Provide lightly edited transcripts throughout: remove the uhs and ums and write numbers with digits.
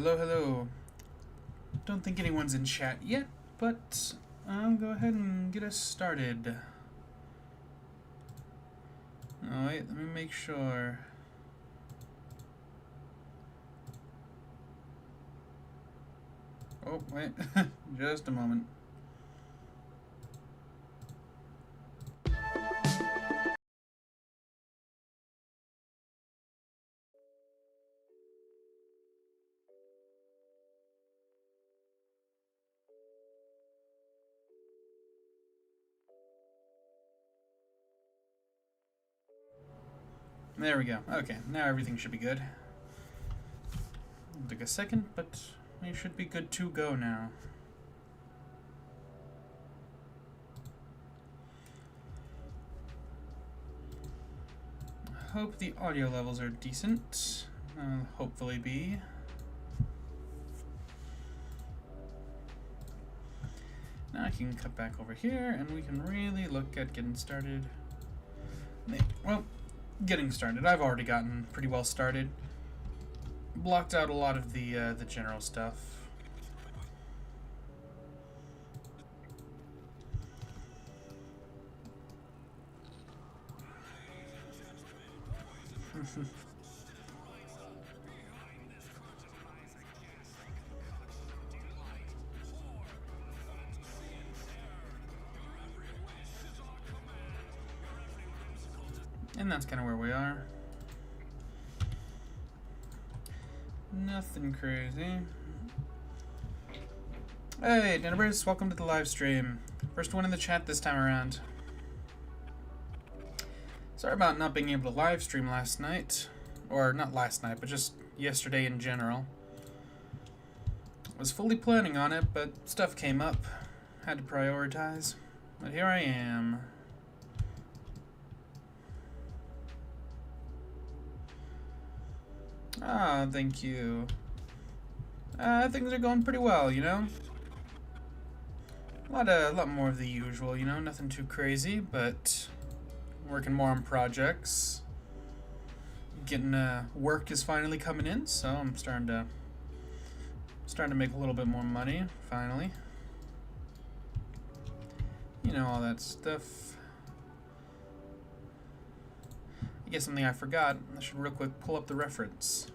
hello, hello. Don't think anyone's in chat yet, but I'll go ahead and get us started. Oh, wait, let me make sure. Oh, wait, just a moment. There we go. Okay, now everything should be good. Took a second, but we should be good to go now. Hope the audio levels are decent. Hopefully be. Now I can cut back over here and we can really look at getting started. Well, getting started. I've already gotten pretty well started. Blocked out a lot of the general stuff. And that's kind of where we are. Nothing crazy. Hey, Denebers, welcome to the live stream. First one in the chat this time around. Sorry about not being able to live stream last night. Or not last night, but just yesterday in general. Was fully planning on it, but stuff came up. Had to prioritize. But here I am. Ah, thank you. Things are going pretty well, you know? A lot more of the usual, you know? Nothing too crazy, but working more on projects. Getting, work is finally coming in, so I'm starting to make a little bit more money, finally. You know, all that stuff. I guess something I forgot. I should real quick pull up the reference.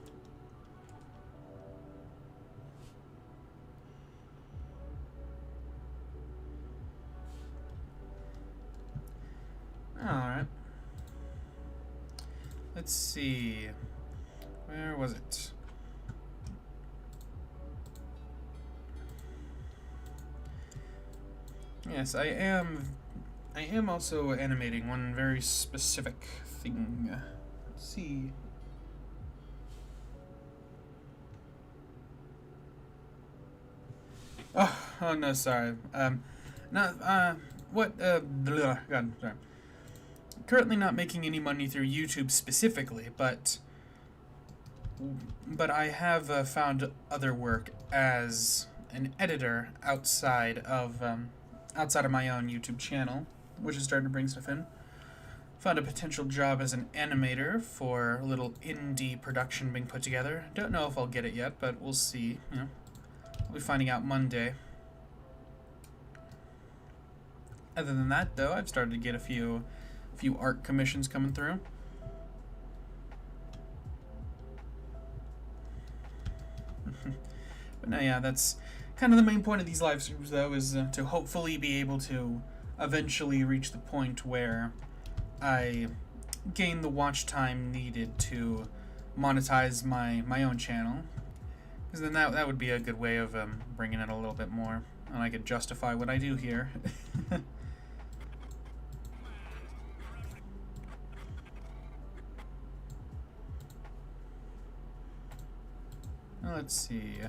Alright. Let's see. Where was it? Yes, I am also animating one very specific thing. Let's see. Oh no, sorry. God, sorry. Currently not making any money through YouTube specifically, but I have found other work as an editor outside of my own YouTube channel, which is starting to bring stuff in. Found a potential job as an animator for a little indie production being put together. Don't know if I'll get it yet, but we'll see. You know, we'll be finding out Monday. Other than that, though, I've started to get a few art commissions coming through. But no, yeah, that's kind of the main point of these live streams, though, is to hopefully be able to eventually reach the point where I gain the watch time needed to monetize my own channel. Because then that would be a good way of bringing in a little bit more, and I could justify what I do here. Let's see.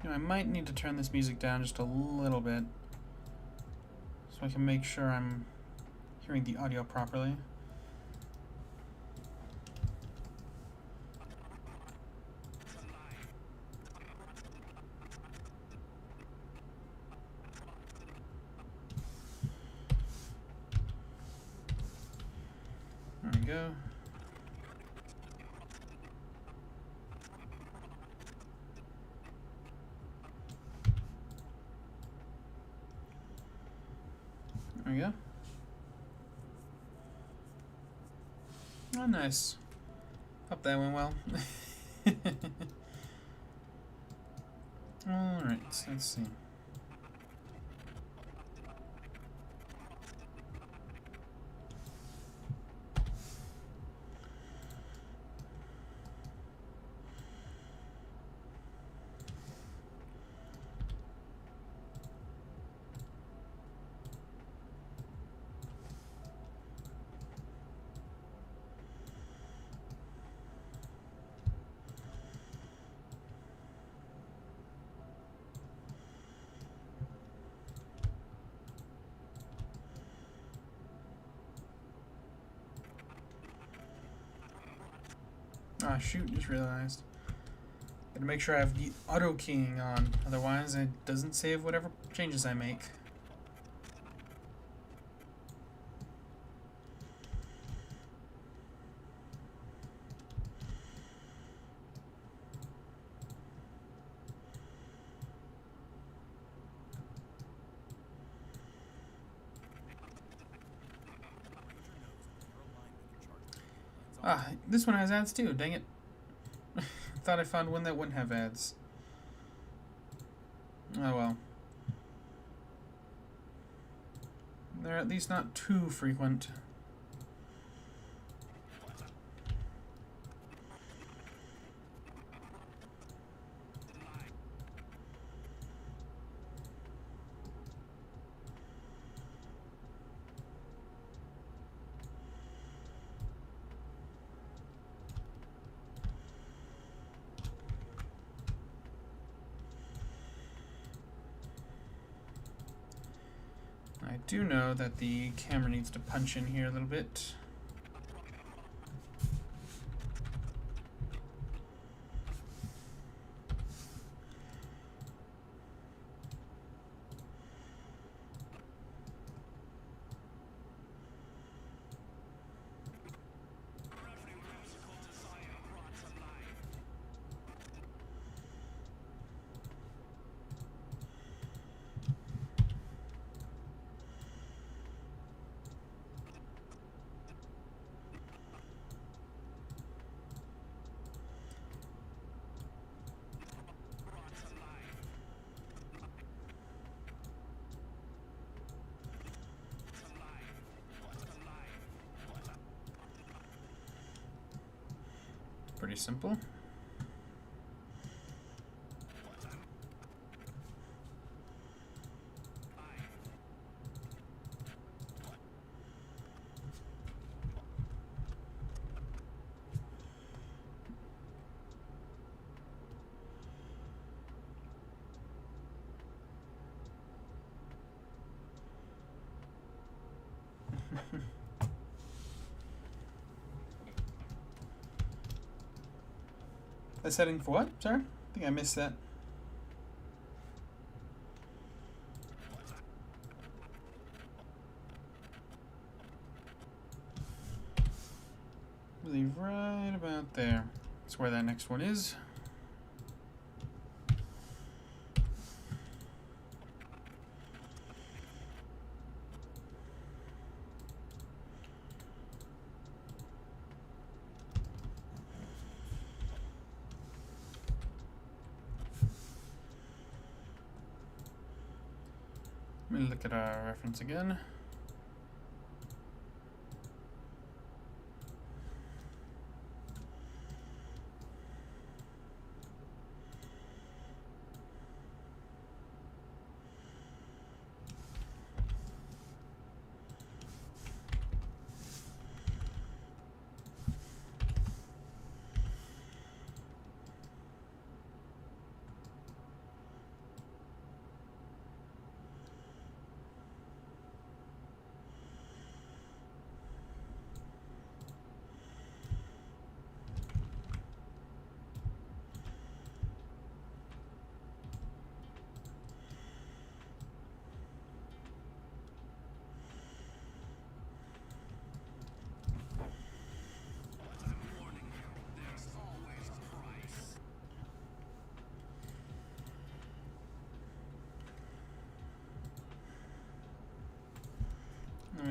You know, I might need to turn this music down just a little bit so I can make sure I'm hearing the audio properly. There we go. There we go. Oh, nice. Hope that went well. Alright, so let's see. Ah, shoot, just realized. Gotta make sure I have the auto keying on, otherwise it doesn't save whatever changes I make. Ah, this one has ads too, dang it. Thought I found one that wouldn't have ads. Oh well. They're at least not too frequent. I do know that the camera needs to punch in here a little bit. Pretty simple. The setting for what? Sorry? I think I missed that. I believe right about there. That's where that next one is. Let me look at our reference again.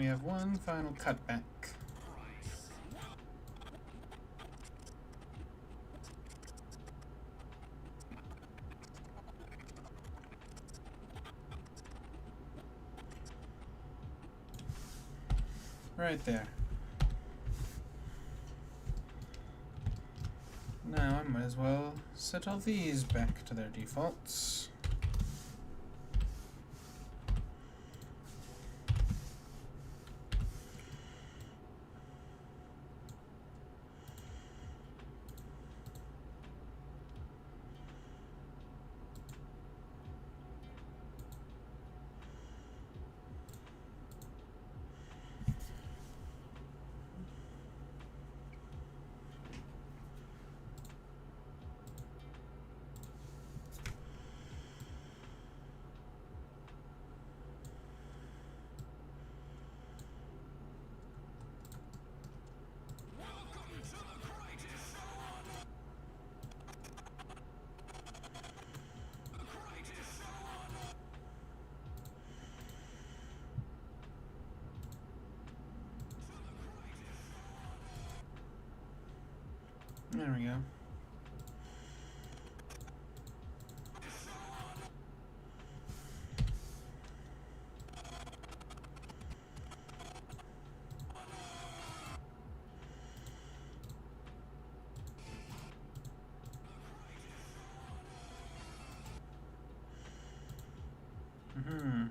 we have one final cutback. Right there. Now I might as well set all these back to their defaults. There we go. Mm-hmm.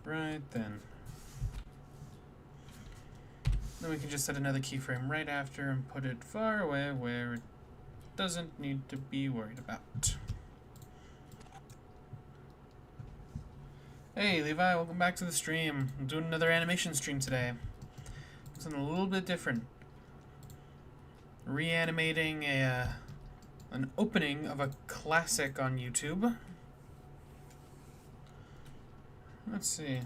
Right then. Then we can just set another keyframe right after and put it far away where it doesn't need to be worried about. Hey Levi, welcome back to the stream. I'm doing another animation stream today. Something a little bit different. Reanimating an opening of a classic on YouTube. Let's see.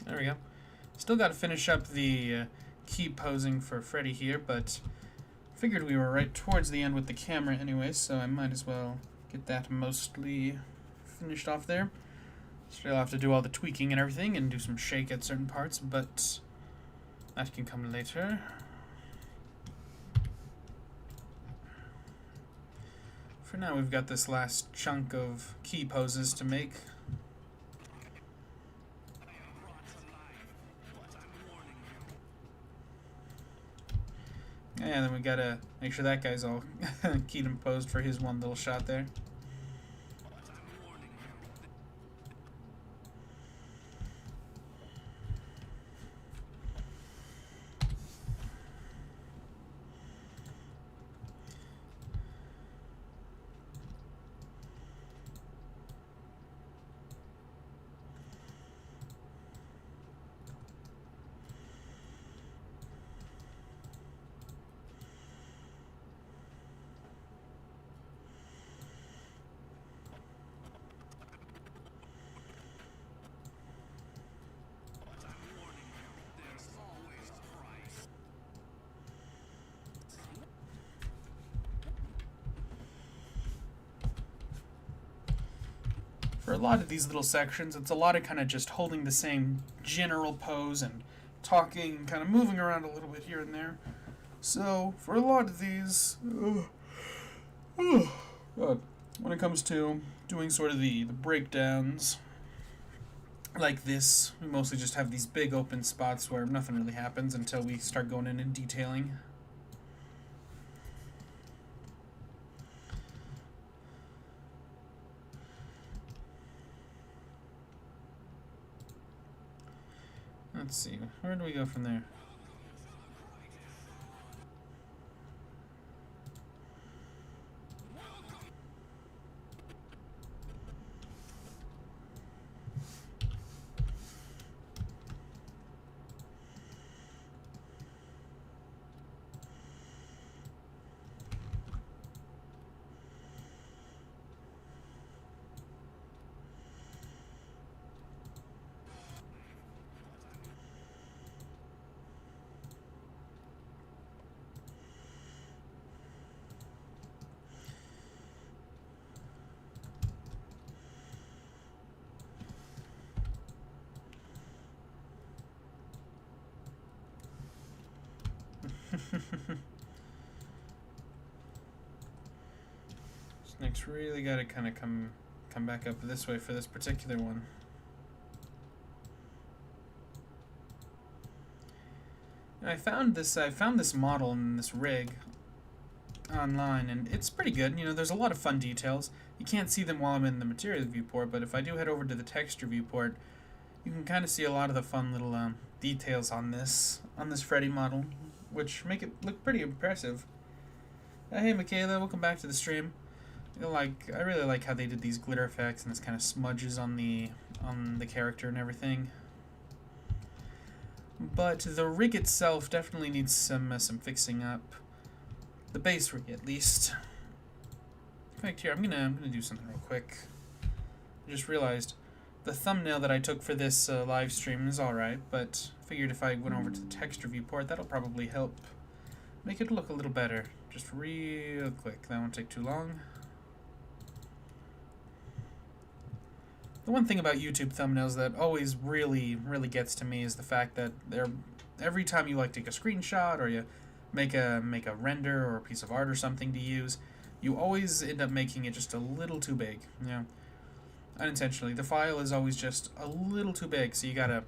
There we go. Still got to finish up the key posing for Freddy here, but figured we were right towards the end with the camera anyway, so I might as well get that mostly finished off there. Still have to do all the tweaking and everything and do some shake at certain parts, but that can come later. For now, we've got this last chunk of key poses to make. Yeah, then we gotta make sure that guy's all keyed and posed for his one little shot there. for a lot of these little sections, it's a lot of kind of just holding the same general pose and talking, kind of moving around a little bit here and there. So, for a lot of these, when it comes to doing sort of the breakdowns like this, we mostly just have these big open spots where nothing really happens until we start going in and detailing. Let's see, where do we go from there? Next, really got to kind of come back up this way for this particular one. And I found this model and this rig online, and it's pretty good. You know, there's a lot of fun details. You can't see them while I'm in the material viewport, but if I do head over to the texture viewport, you can kind of see a lot of the fun little details on this Freddy model, which make it look pretty impressive. Hey Michaela, welcome back to the stream. I really like how they did these glitter effects and this kind of smudges on the character and everything. But the rig itself definitely needs some fixing up. The base rig, at least. In fact, here I'm gonna do something real quick. I just realized the thumbnail that I took for this live stream is all right, but figured if I went over to the texture viewport, that'll probably help make it look a little better. Just real quick. That won't take too long. The one thing about YouTube thumbnails that always really gets to me is the fact that every time you take a screenshot or you make a render or a piece of art or something to use, you always end up making it just a little too big. You know, unintentionally, the file is always just a little too big, so you gotta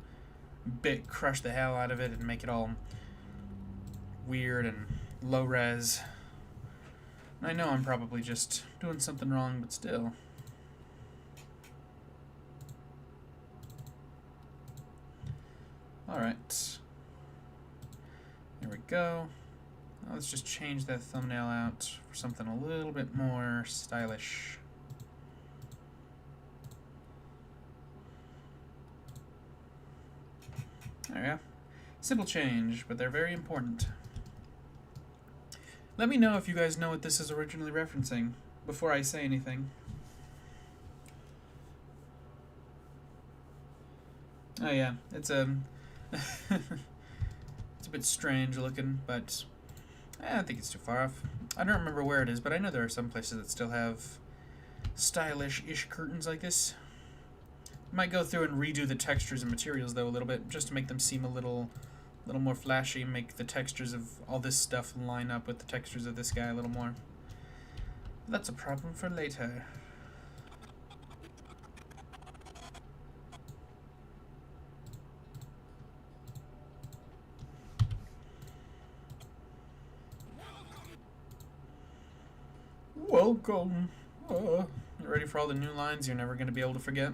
crush the hell out of it and make it all weird and low res. And I know I'm probably just doing something wrong, but still. Alright. There we go. Now let's just change that thumbnail out for something a little bit more stylish. There we go. Simple change, but they're very important. Let me know if you guys know what this is originally referencing before I say anything. Oh yeah, it's it's a bit strange looking, but I don't think it's too far off. I don't remember where it is, but I know there are some places that still have stylish-ish curtains like this. Might go through and redo the textures and materials though a little bit, just to make them seem a little more flashy, make the textures of all this stuff line up with the textures of this guy a little more. That's a problem for later. Welcome. You ready for all the new lines you're never going to be able to forget?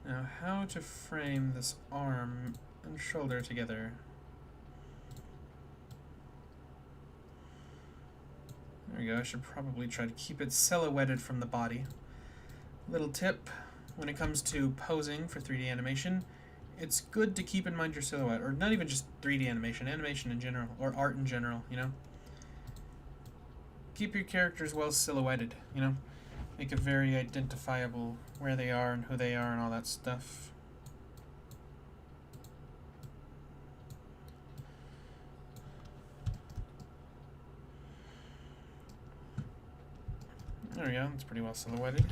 Now, how to frame this arm and shoulder together. we go. I should probably try to keep it silhouetted from the body. Little tip, when it comes to posing for 3D animation, it's good to keep in mind your silhouette, or not even just 3D animation, animation in general, or art in general, you know? Keep your characters well silhouetted, you know? Make it very identifiable where they are and who they are and all that stuff. There we go, it's pretty well silhouetted.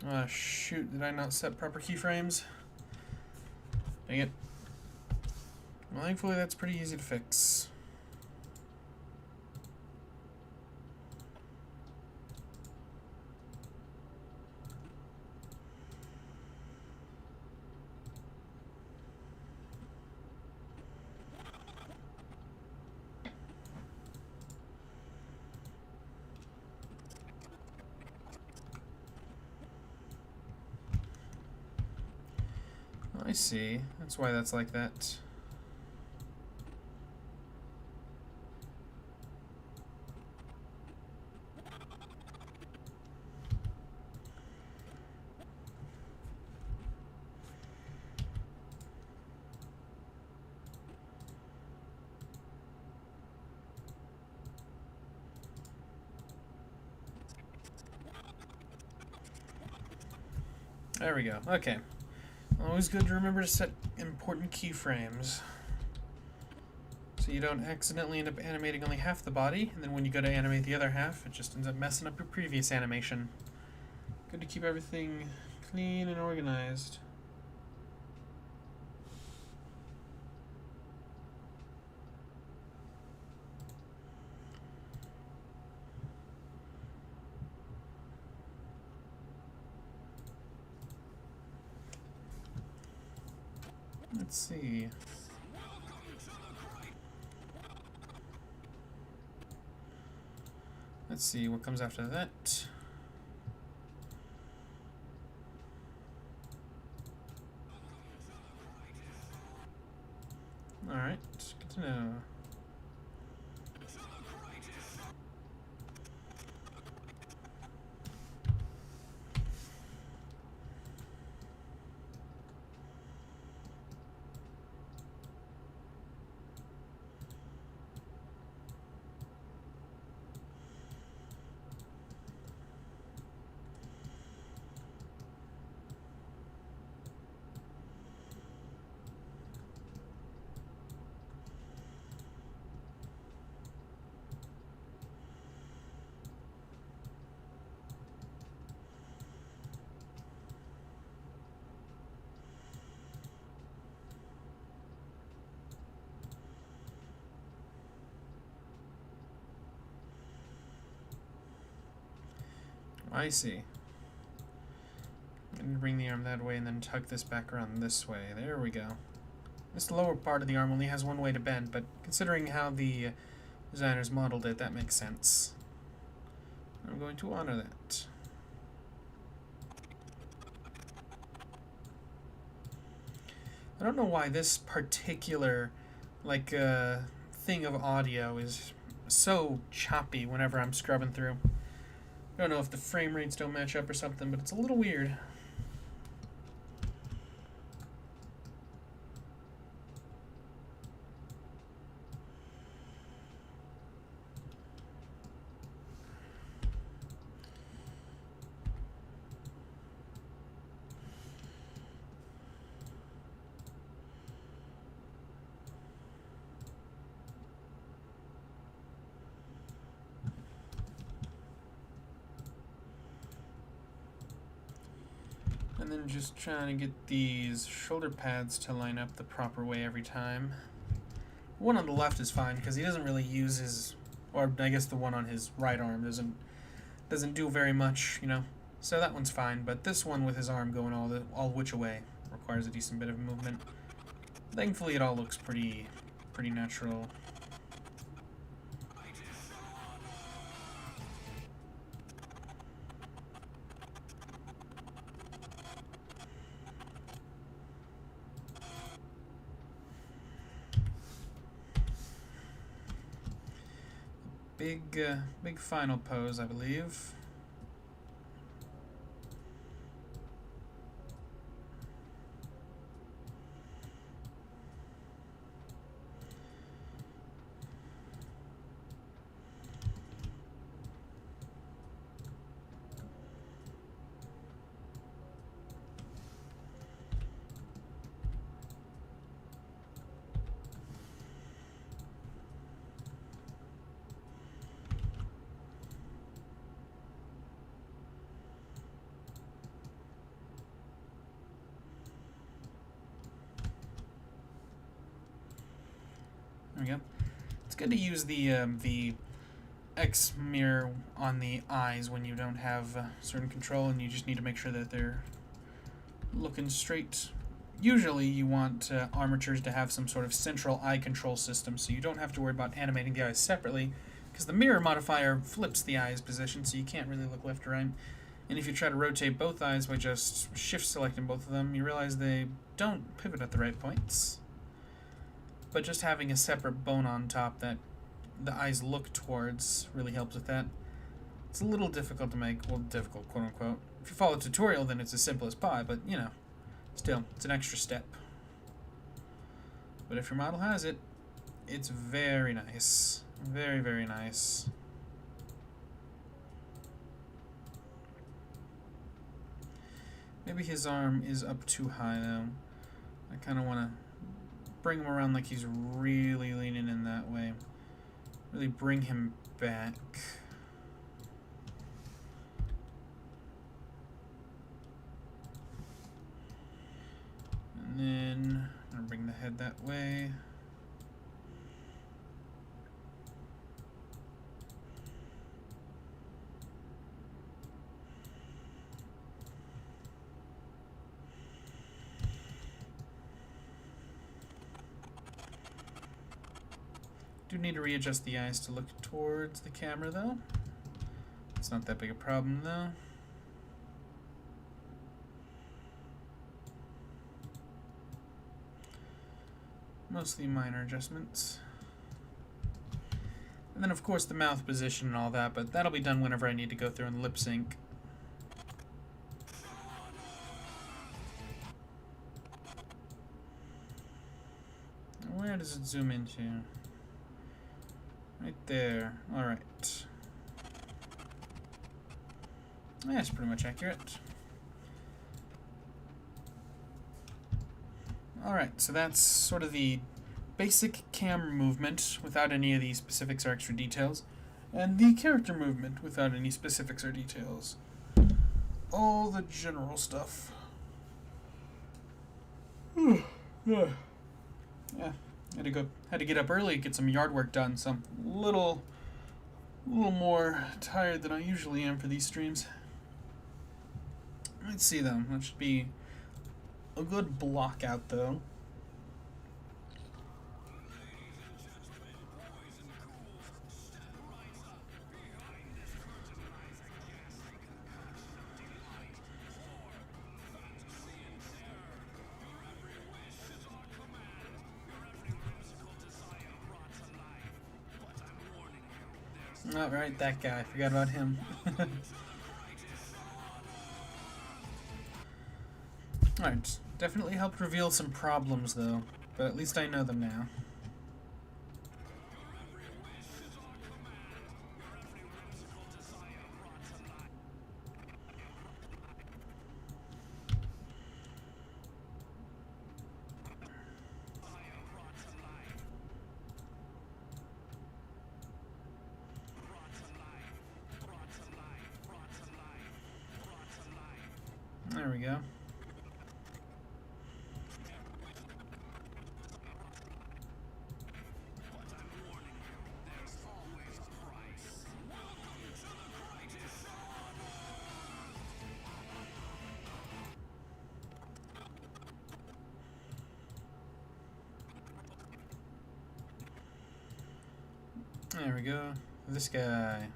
Ah, shoot, did I not set proper keyframes? Dang it. Well, thankfully that's pretty easy to fix. I see. That's why that's like that. There we go. Okay. Always good to remember to set important keyframes, so you don't accidentally end up animating only half the body, and then when you go to animate the other half, it just ends up messing up your previous animation. Good to keep everything clean and organized. Let's see. Let's see what comes after that. Alright, good to know. I see. I'm going to bring the arm that way and then tuck this back around this way. There we go. This lower part of the arm only has one way to bend, but considering how the designers modeled it, that makes sense. I'm going to honor that. I don't know why this particular thing of audio is so choppy whenever I'm scrubbing through. I don't know if the frame rates don't match up or something, but it's a little weird. And then just trying to get these shoulder pads to line up the proper way every time. The one on the left is fine because he doesn't really use his, or I guess the one on his right arm doesn't do very much, you know. So that one's fine, but this one with his arm going all which way requires a decent bit of movement. Thankfully, it all looks pretty natural. big final pose, I believe. There we go. It's good to use the X mirror on the eyes when you don't have certain control and you just need to make sure that they're looking straight. Usually you want armatures to have some sort of central eye control system, so you don't have to worry about animating the eyes separately, because the mirror modifier flips the eye's position, so you can't really look left or right. And if you try to rotate both eyes by just shift selecting both of them, you realize they don't pivot at the right points. But just having a separate bone on top that the eyes look towards really helps with that. It's a little difficult to make, well, difficult, quote unquote. If you follow a tutorial, then it's as simple as pie, but, you know, still, it's an extra step. But if your model has it, it's very nice. Very, very nice. Maybe his arm is up too high, though. I kind of want to bring him around like he's really leaning in that way. Really bring him back. And then I'm going to bring the head that way. Do need to readjust the eyes to look towards the camera, though. It's not that big a problem, though. Mostly minor adjustments. And then, of course, the mouth position and all that, but that'll be done whenever I need to go through and lip sync. Where does it zoom into? Right there. Alright. That's pretty much accurate. Alright, so that's sort of the basic camera movement without any of the specifics or extra details, and the character movement without any specifics or details. All the general stuff. Yeah. Had to get up early, get some yard work done, so I'm a little more tired than I usually am for these streams. Let's see though. That should be a good block out though. Oh, right, that guy. I forgot about him. Alright, definitely helped reveal some problems, though. But at least I know them now. There we go. There we go. This guy.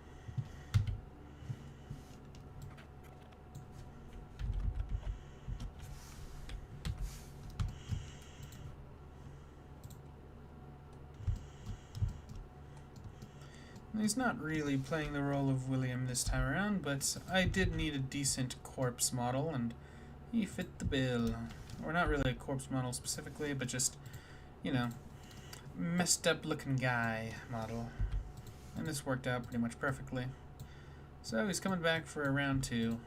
He's not really playing the role of William this time around, but I did need a decent corpse model, and he fit the bill. Or not really a corpse model specifically, but just, you know, messed up looking guy model. And this worked out pretty much perfectly. So he's coming back for a round 2.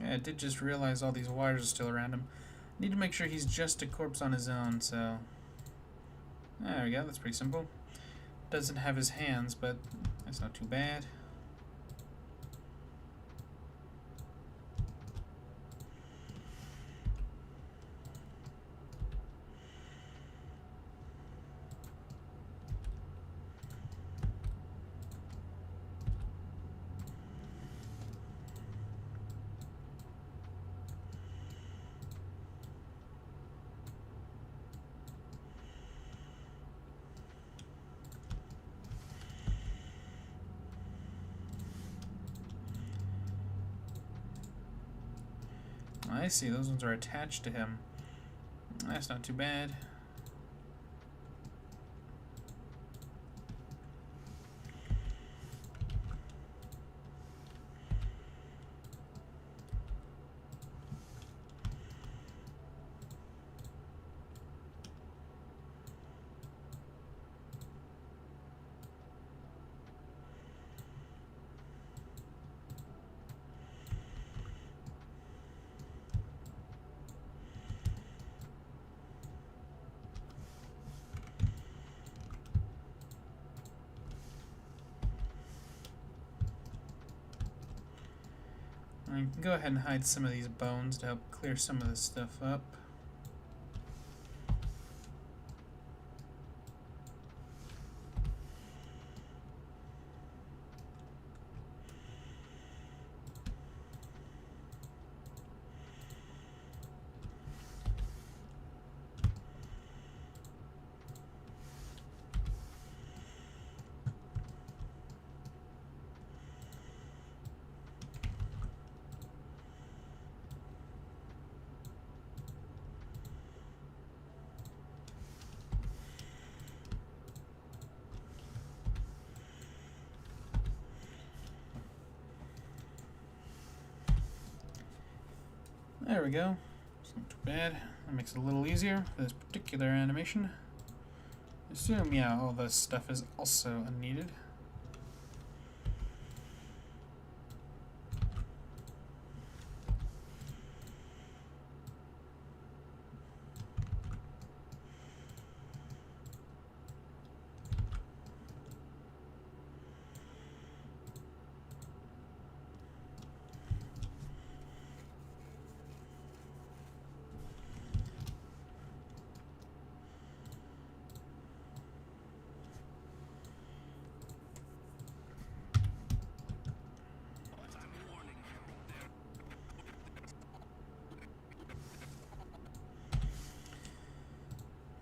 Yeah, I did just realize all these wires are still around him. Need to make sure he's just a corpse on his own, so... There we go, that's pretty simple. Doesn't have his hands, but that's not too bad. I see, those ones are attached to him. That's not too bad. I can go ahead and hide some of these bones to help clear some of this stuff up. There we go. It's not too bad. That makes it a little easier for this particular animation. Assume, yeah, all this stuff is also unneeded.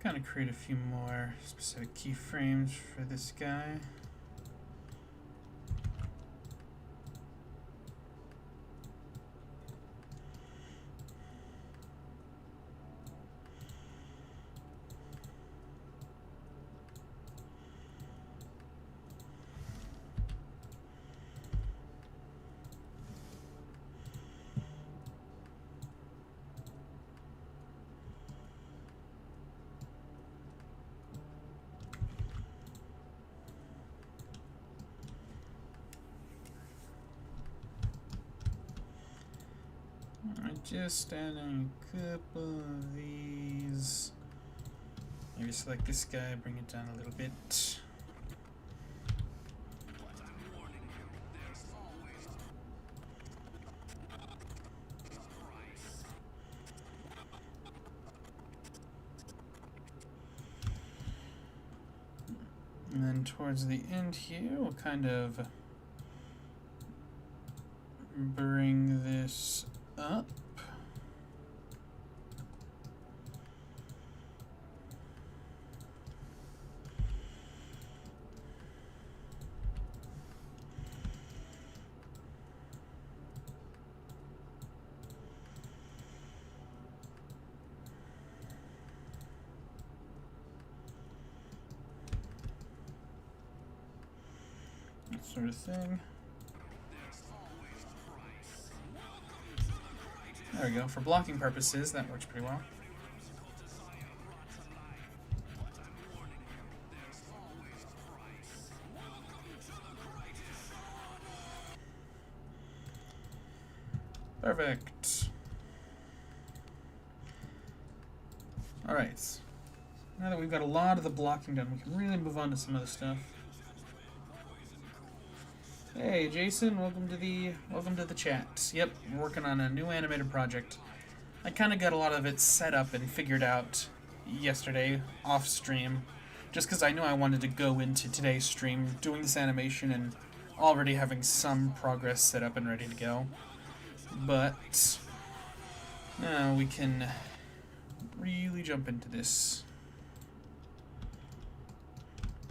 Kind of create a few more specific keyframes for this guy. Just adding a couple of these. Maybe select this guy, bring it down a little bit. And then towards the end here, we'll kind of bring this up. sort of thing. There we go. For blocking purposes, that works pretty well. Perfect. Alright. Now that we've got a lot of the blocking done, we can really move on to some other stuff. Hey Jason, welcome to the chat. Yep, we're working on a new animated project. I kind of got a lot of it set up and figured out yesterday off stream, just because I knew I wanted to go into today's stream doing this animation and already having some progress set up and ready to go. But now we can really jump into this.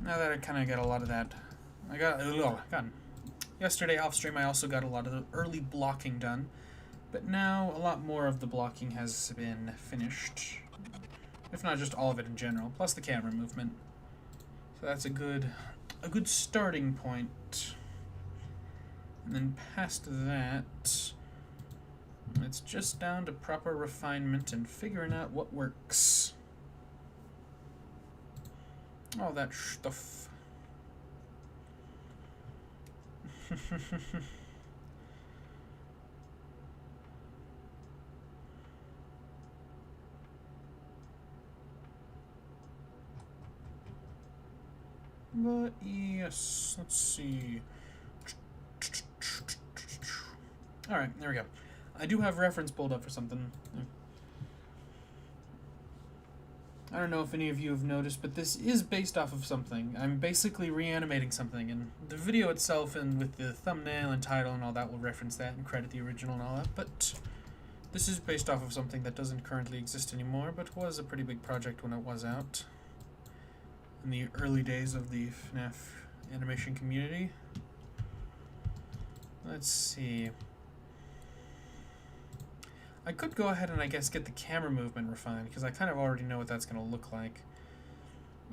Now that I kind of got a lot of that, yesterday off stream I also got a lot of the early blocking done, but now a lot more of the blocking has been finished, if not just all of it in general, plus the camera movement. So that's a good starting point. And then past that, it's just down to proper refinement and figuring out what works. All that stuff. But yes, let's see. Alright, there we go. I do have reference pulled up for something. I don't know if any of you have noticed, but this is based off of something. I'm basically reanimating something, and the video itself and with the thumbnail and title and all that will reference that and credit the original and all that, but this is based off of something that doesn't currently exist anymore, but was a pretty big project when it was out in the early days of the FNAF animation community. Let's see. I could go ahead and I guess get the camera movement refined, because I kind of already know what that's going to look like.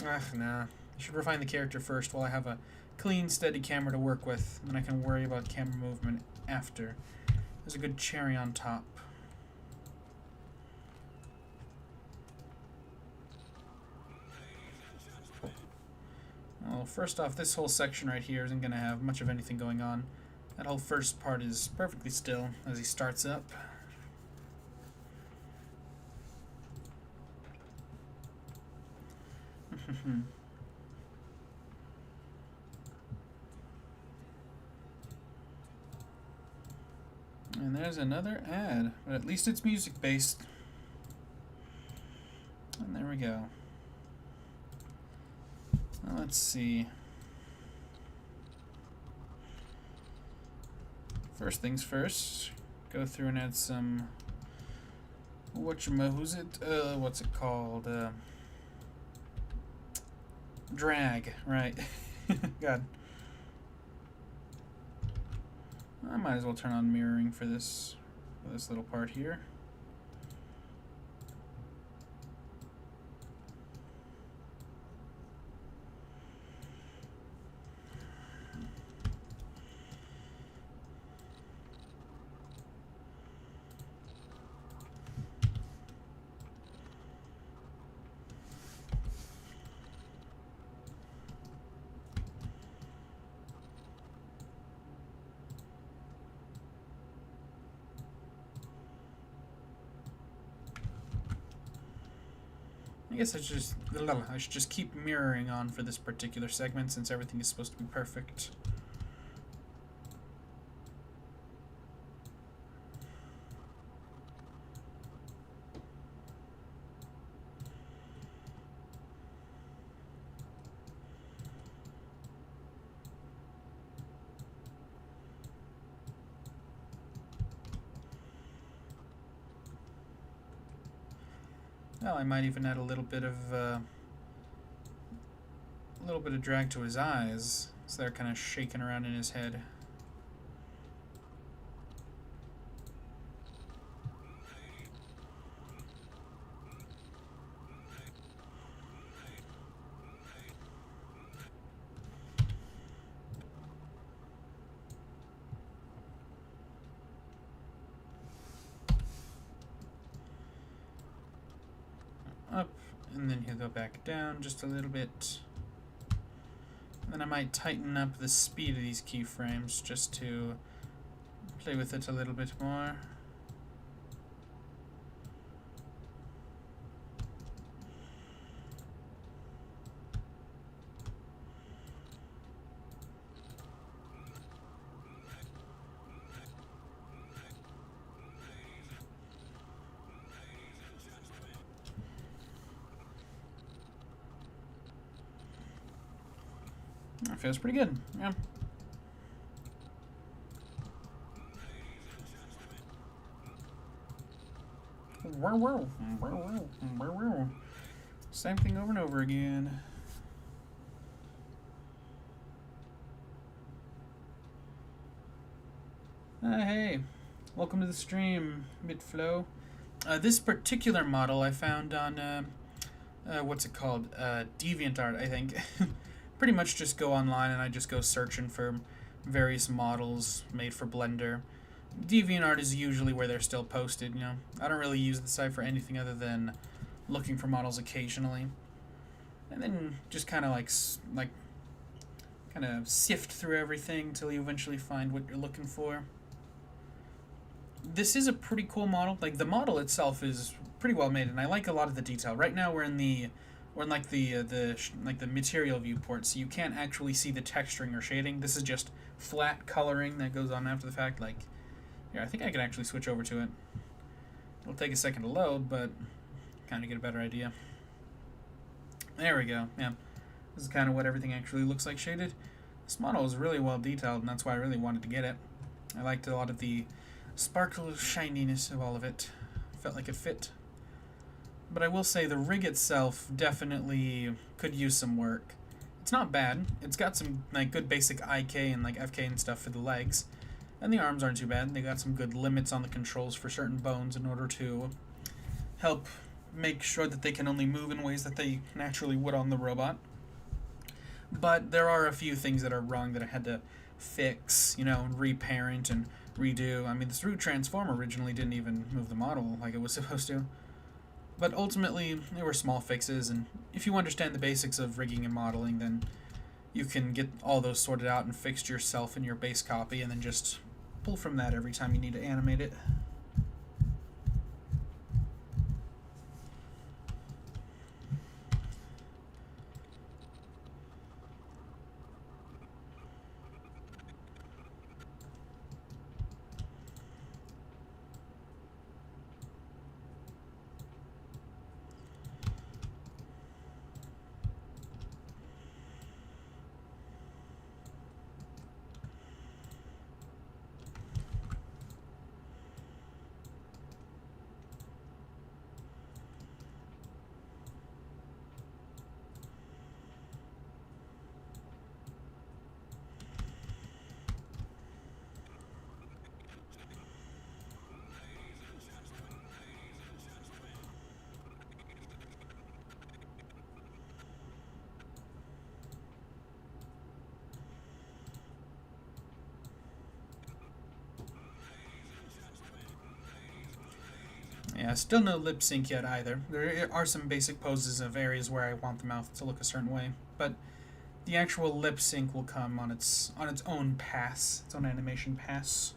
Nah. I should refine the character first while I have a clean, steady camera to work with, and then I can worry about camera movement after. There's a good cherry on top. Well, first off, this whole section right here isn't going to have much of anything going on. That whole first part is perfectly still as he starts up. And there's another ad, but at least it's music based. And there we go. Now let's see. First things first, go through and add some what's it called? Drag, right. God. I might as well turn on mirroring for this little part here. I guess I should just keep mirroring on for this particular segment since everything is supposed to be perfect. Well, I might even add a little bit of drag to his eyes, so they're kind of shaking around in his head. up, and then he'll go back down just a little bit. And then I might tighten up the speed of these keyframes just to play with it a little bit more. That feels pretty good, yeah. Same thing over and over again. Hey, welcome to the stream, Midflow. This particular model I found on, what's it called? DeviantArt, I think. Pretty much just go online and I just go searching for various models made for Blender. DeviantArt is usually where they're still posted, you know. I don't really use the site for anything other than looking for models occasionally. And then just kind of kind of sift through everything until you eventually find what you're looking for. This is a pretty cool model. Like, the model itself is pretty well made, and I like a lot of the detail. Right now we're in the material viewport, so you can't actually see the texturing or shading. This is just flat coloring that goes on after the fact. Like, yeah, I think I can actually switch over to it. It'll take a second to load, but kind of get a better idea. There we go. Yeah, this is kind of what everything actually looks like shaded. This model is really well detailed, and that's why I really wanted to get it. I liked a lot of the sparkle shininess of all of it. Felt like it fit. But I will say the rig itself definitely could use some work. It's not bad. It's got some good basic IK and FK and stuff for the legs. And the arms aren't too bad. They got some good limits on the controls for certain bones in order to help make sure that they can only move in ways that they naturally would on the robot. But there are a few things that are wrong that I had to fix, and reparent and redo. I mean, this root transform originally didn't even move the model like it was supposed to. But ultimately, they were small fixes, and if you understand the basics of rigging and modeling, then you can get all those sorted out and fixed yourself in your base copy, and then just pull from that every time you need to animate it. Yeah, still no lip sync yet either. There are some basic poses of areas where I want the mouth to look a certain way, but the actual lip sync will come on its own pass, its own animation pass.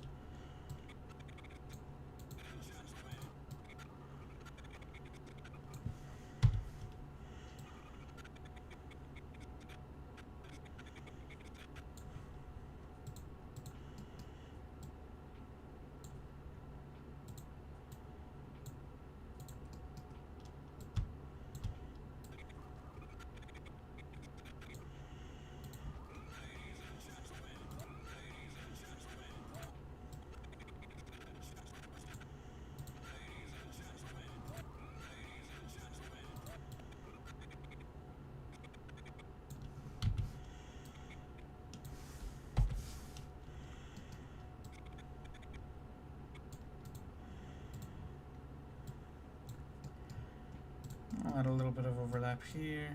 I'll add a little bit of overlap here.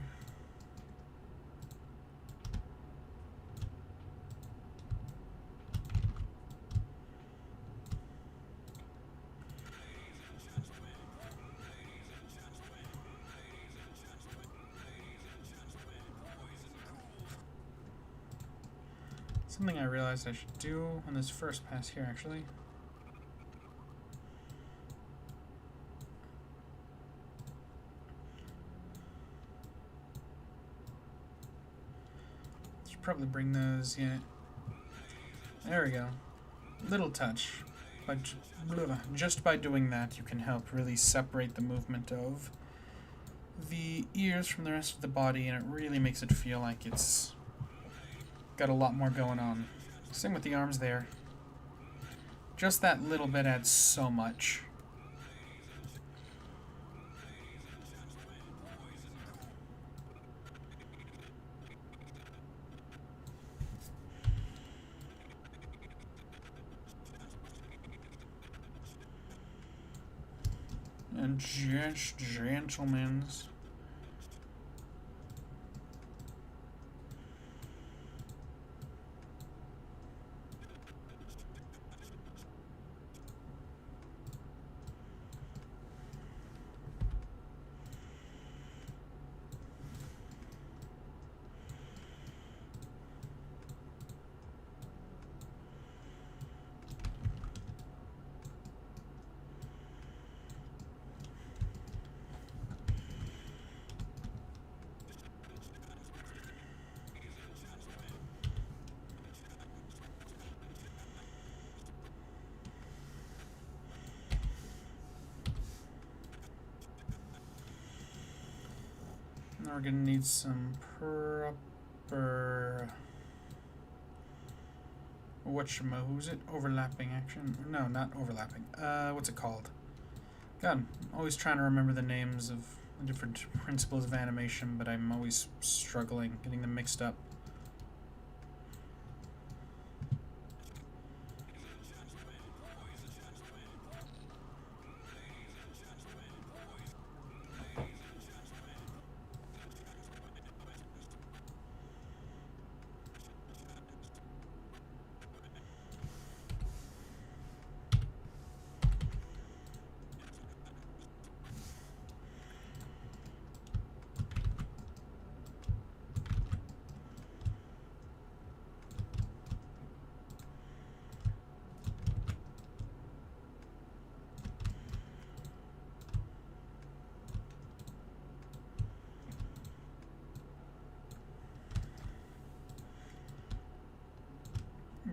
Something I realized I should do on this first pass here, actually. Should probably bring those, yeah. There we go. Little touch. But just by doing that, you can help really separate the movement of the ears from the rest of the body, and it really makes it feel like it's got a lot more going on. Same with the arms there. Just that little bit adds so much. And just gentlemen. Now we're gonna need some proper who's it? Overlapping action? No, not overlapping. What's it called? God, I'm always trying to remember the names of the different principles of animation, but I'm always struggling getting them mixed up.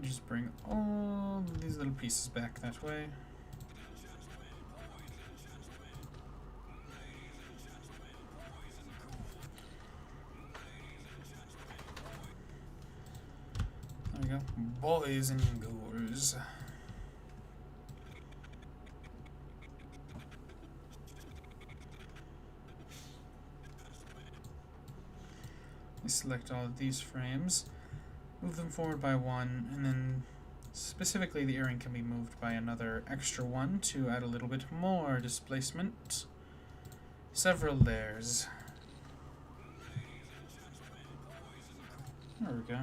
Just bring all these little pieces back that way. There we go. Boys and ghouls. We select all of these frames. Move them forward by one, and then specifically the earring can be moved by another extra one to add a little bit more displacement. Several layers. There we go.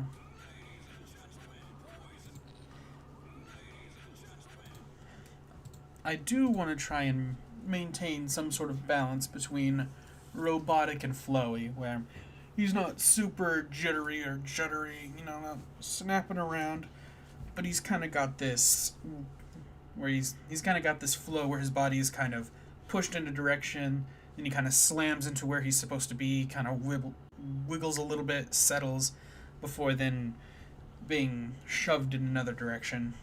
I do want to try and maintain some sort of balance between robotic and flowy, where he's not super jittery, you know, not snapping around, but he's kind of got this, where he's kind of got this flow where his body is kind of pushed in a direction, then he kind of slams into where he's supposed to be, kind of wiggles a little bit, settles, before then being shoved in another direction.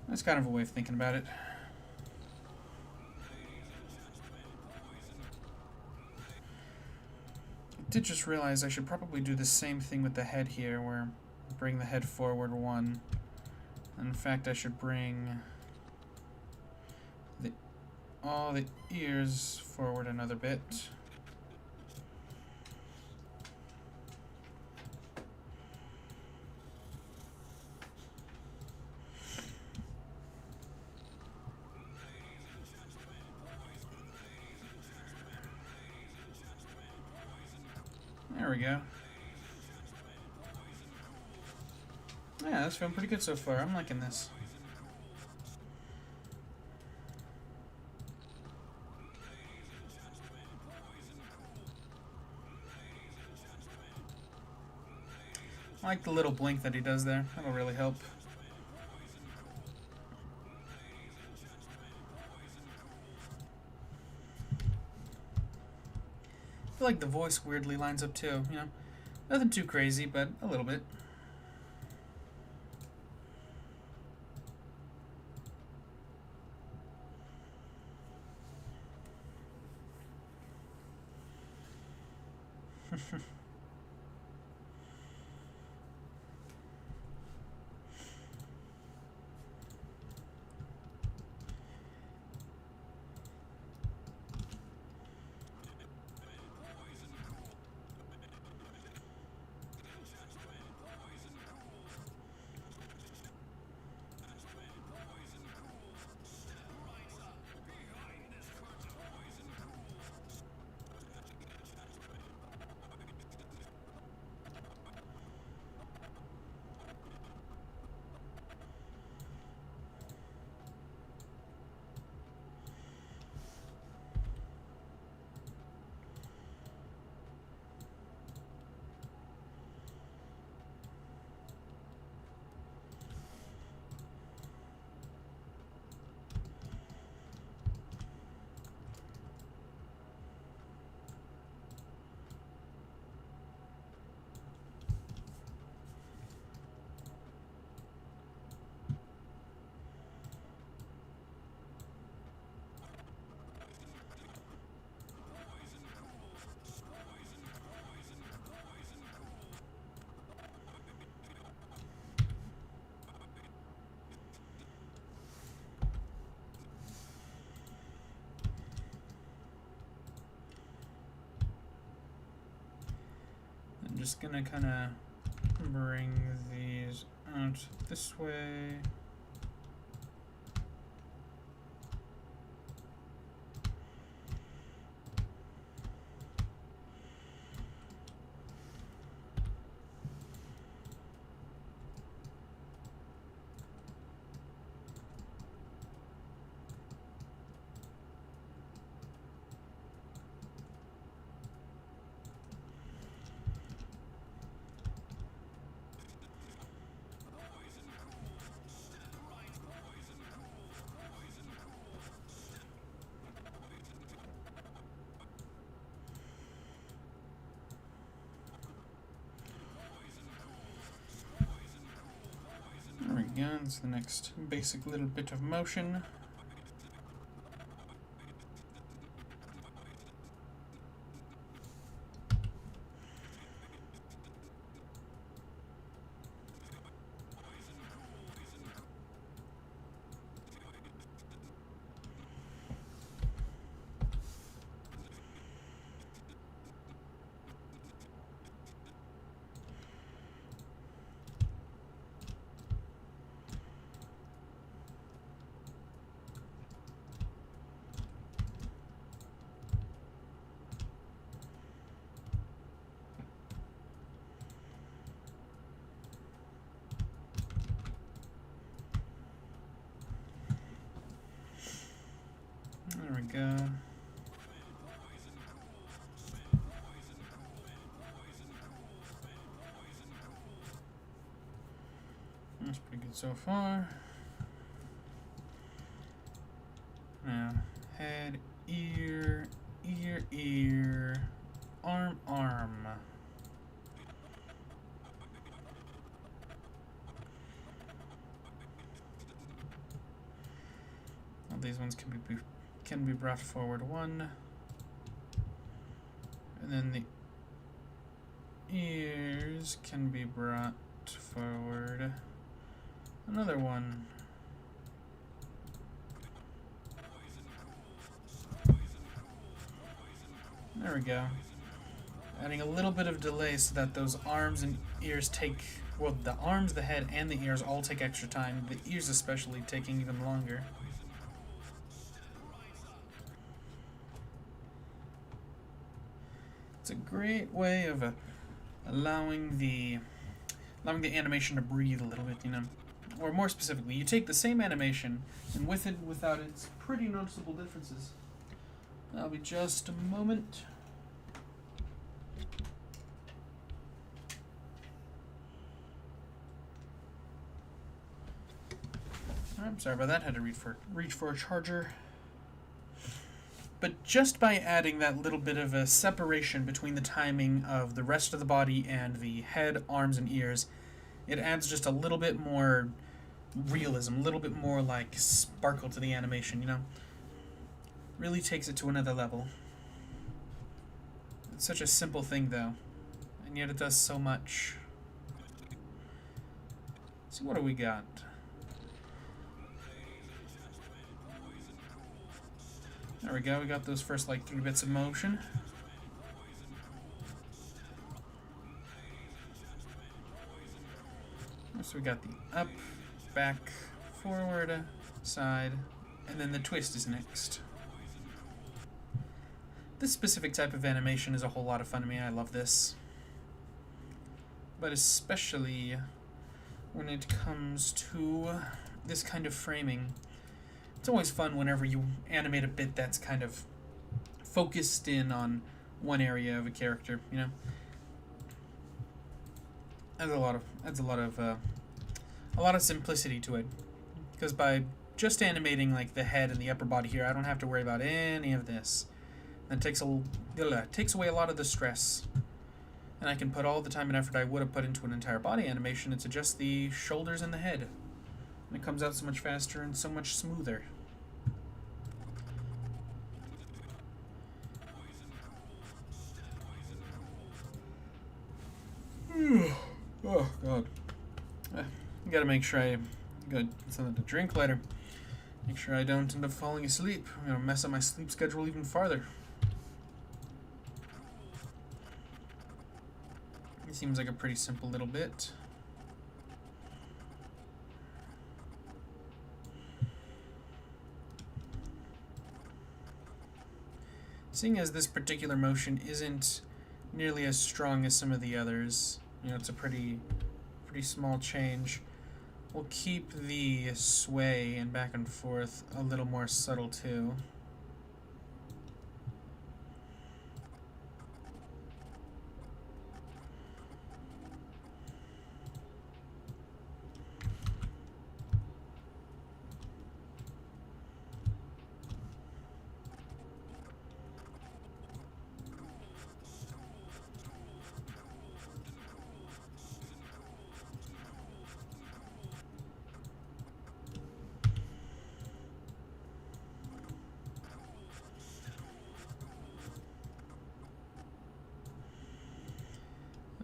That's kind of a way of thinking about it. I did just realize I should probably do the same thing with the head here, where I bring the head forward one. And in fact, I should bring all the ears forward another bit. There we go. Yeah, that's feeling pretty good so far. I'm liking this. I like the little blink that he does there. That'll really help. I feel like the voice weirdly lines up too, you know? Nothing too crazy, but a little bit. I'm just gonna kind of bring these out this way. There we go, that's the next basic little bit of motion. There we go. That's pretty good so far. Now, head, ear, ear, ear, arm, arm. Well, these ones can be brought forward one, and then the ears can be brought forward another one. There we go. Adding a little bit of delay so that those arms and ears take, well, the arms, the head, and the ears all take extra time. The ears especially taking even longer. It's a great way of allowing the animation to breathe a little bit, you know. Or more specifically, you take the same animation, and with it and without it, it's pretty noticeable differences. That'll be just a moment. I'm sorry about that. Had to reach for a charger. But just by adding that little bit of a separation between the timing of the rest of the body and the head, arms, and ears, it adds just a little bit more realism, a little bit more like sparkle to the animation, you know? Really takes it to another level. It's such a simple thing, though, and yet it does so much. So what do we got? There we go, we got those first like 3 bits of motion. So we got the up, back, forward, side, and then the twist is next. This specific type of animation is a whole lot of fun to me. I love this. But especially when it comes to this kind of framing. It's always fun whenever you animate a bit that's kind of focused in on one area of a character, you know? Adds a lot of simplicity to it. Because by just animating like the head and the upper body here, I don't have to worry about any of this. That takes away a lot of the stress. And I can put all the time and effort I would have put into an entire body animation into just the shoulders and the head. And it comes out so much faster and so much smoother. Oh, God. Gotta make sure I get something to drink later. Make sure I don't end up falling asleep. I'm gonna mess up my sleep schedule even farther. It seems like a pretty simple little bit. Seeing as this particular motion isn't nearly as strong as some of the others, you know, it's a pretty small change. We'll keep the sway and back and forth a little more subtle too.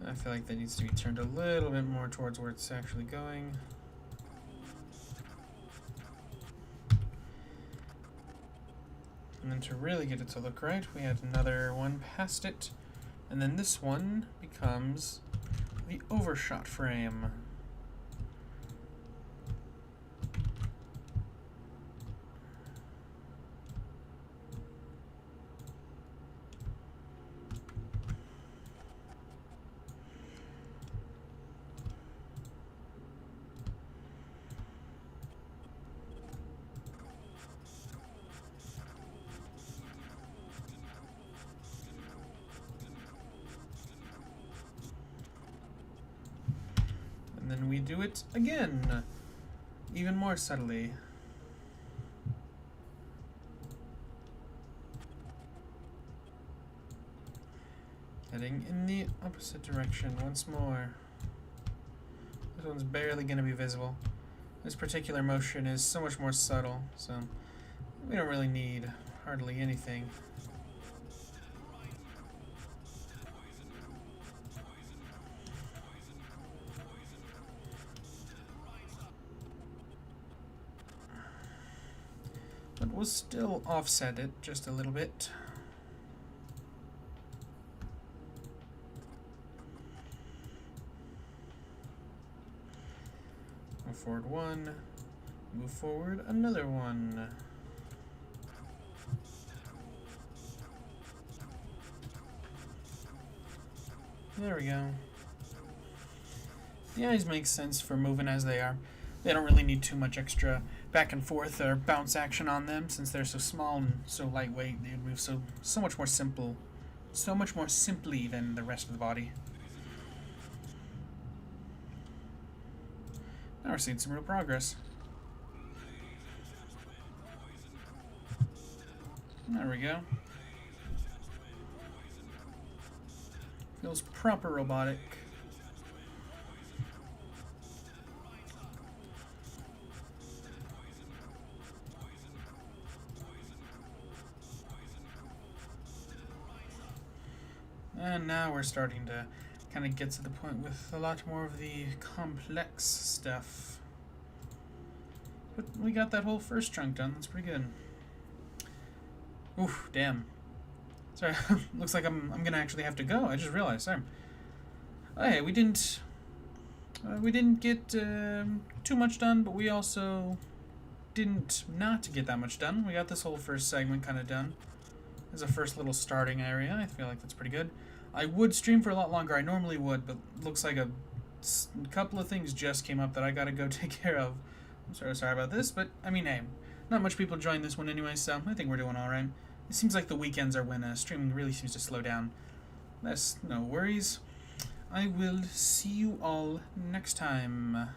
I feel like that needs to be turned a little bit more towards where it's actually going. And then to really get it to look right, we add another one past it. And then this one becomes the overshot frame. And then we do it again, even more subtly. Heading in the opposite direction once more. This one's barely going to be visible. This particular motion is so much more subtle, so we don't really need hardly anything. But we'll still offset it just a little bit. Move forward one, move forward another one. There we go. The eyes make sense for moving as they are. They don't really need too much extra back and forth or bounce action on them since they're so small and so lightweight. They move so much more simply than the rest of the body. Now we're seeing some real progress. There we go. Feels proper robotic. And now we're starting to kind of get to the point with a lot more of the complex stuff. But we got that whole first chunk done. That's pretty good. Oof, damn. Sorry, looks like I'm gonna actually have to go. I just realized. Sorry. Oh, hey, we didn't get too much done, but we also didn't not get that much done. We got this whole first segment kind of done. There's a first little starting area. I feel like that's pretty good. I would stream for a lot longer. I normally would, but looks like a couple of things just came up that I gotta go take care of. I'm sorry about this, but I mean, hey, not much people join this one anyway, so I think we're doing all right. It seems like the weekends are when streaming really seems to slow down. That's no worries. I will see you all next time.